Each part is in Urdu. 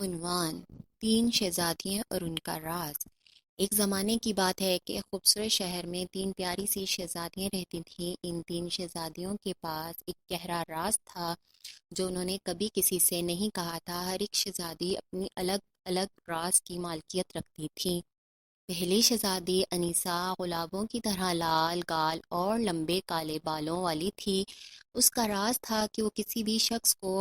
عنوان: تین شہزادیاں اور ان کا راز۔ ایک زمانے کی بات ہے کہ ایک خوبصورت شہر میں تین پیاری سی شہزادیاں رہتی تھیں۔ ان تین شہزادیوں کے پاس ایک گہرا راز تھا جو انہوں نے کبھی کسی سے نہیں کہا تھا۔ ہر ایک شہزادی اپنی الگ الگ راز کی مالکیت رکھتی تھی۔ پہلی شہزادی انیسہ گلابوں کی طرح لال گال اور لمبے کالے بالوں والی تھی۔ اس کا راز تھا کہ وہ کسی بھی شخص کو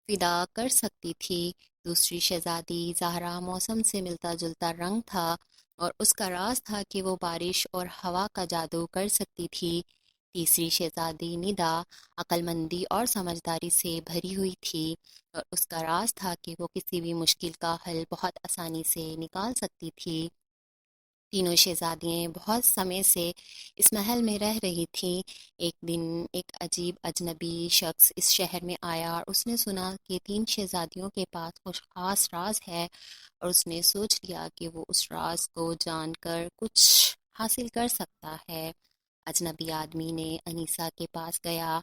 فدا کر سکتی تھی۔ دوسری شہزادی زہرا موسم سے ملتا جلتا رنگ تھا اور اس کا راز تھا کہ وہ بارش اور ہوا کا جادو کر سکتی تھی۔ تیسری شہزادی ندا عقل مندی اور سمجھداری سے بھری ہوئی تھی اور اس کا راز تھا کہ وہ کسی بھی مشکل کا حل بہت آسانی سے نکال سکتی تھی۔ تینوں شہزادیاں بہت سمے سے اس محل میں رہ رہی تھیں۔ ایک دن ایک عجیب اجنبی شخص اس شہر میں آیا اور اس نے سنا کہ تین شہزادیوں کے پاس کچھ خاص راز ہے اور اس نے سوچ لیا کہ وہ اس راز کو جان کر کچھ حاصل کر سکتا ہے۔ اجنبی آدمی نے انیسہ کے پاس گیا۔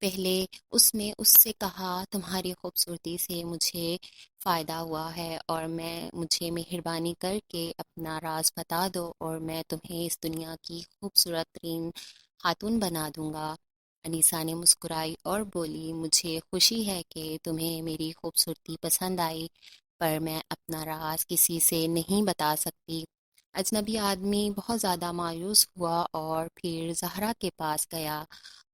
پہلے اس نے اس سے کہا، تمہاری خوبصورتی سے مجھے فائدہ ہوا ہے اور مجھے مہربانی کر کے اپنا راز بتا دو اور میں تمہیں اس دنیا کی خوبصورت ترین خاتون بنا دوں گا۔ انیسہ نے مسکرائی اور بولی، مجھے خوشی ہے کہ تمہیں میری خوبصورتی پسند آئی، پر میں اپنا راز کسی سے نہیں بتا سکتی۔ اجنبی آدمی بہت زیادہ مایوس ہوا اور پھر زہرا کے پاس گیا۔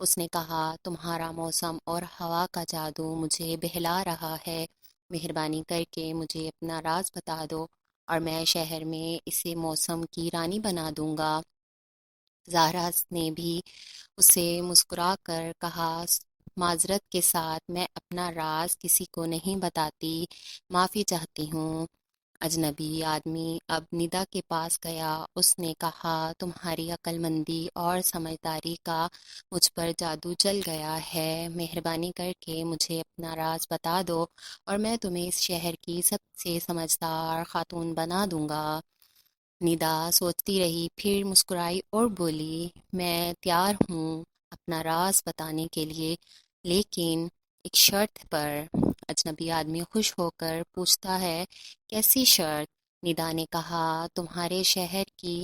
اس نے کہا، تمہارا موسم اور ہوا کا جادو مجھے بہلا رہا ہے، مہربانی کر کے مجھے اپنا راز بتا دو اور میں شہر میں اسے موسم کی رانی بنا دوں گا۔ زہرا نے بھی اسے مسکرا کر کہا، معذرت کے ساتھ میں اپنا راز کسی کو نہیں بتاتی، معافی چاہتی ہوں۔ اجنبی آدمی اب ندا کے پاس گیا۔ اس نے کہا، تمہاری عقل مندی اور سمجھداری کا مجھ پر جادو چل گیا ہے، مہربانی کر کے مجھے اپنا راز بتا دو اور میں تمہیں اس شہر کی سب سے سمجھدار خاتون بنا دوں گا۔ ندا سوچتی رہی، پھر مسکرائی اور بولی، میں تیار ہوں اپنا راز بتانے کے لیے، لیکن ایک شرط پر۔ اجنبی آدمی خوش ہو کر پوچھتا ہے، کیسی شرط؟ ندا نے کہا، تمہارے شہر کی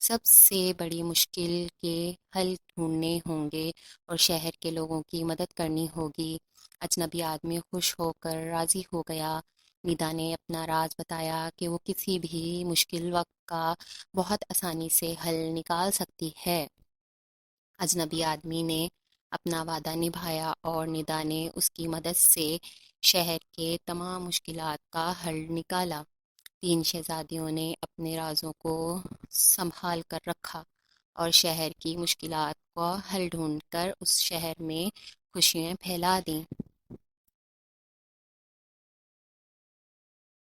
سب سے بڑی مشکل کے حل ڈھونڈنے ہوں گے اور شہر کے لوگوں کی مدد کرنی ہوگی۔ اجنبی آدمی خوش ہو کر راضی ہو گیا۔ ندا نے اپنا راز بتایا کہ وہ کسی بھی مشکل وقت کا بہت آسانی سے حل نکال سکتی ہے۔ اجنبی آدمی نے اپنا وعدہ نبھایا اور ندا نے اس کی مدد سے شہر کے تمام مشکلات کا حل نکالا۔ تین شہزادیوں نے اپنے رازوں کو سنبھال کر رکھا اور شہر کی مشکلات کا حل ڈھونڈ کر اس شہر میں خوشیاں پھیلا دیں۔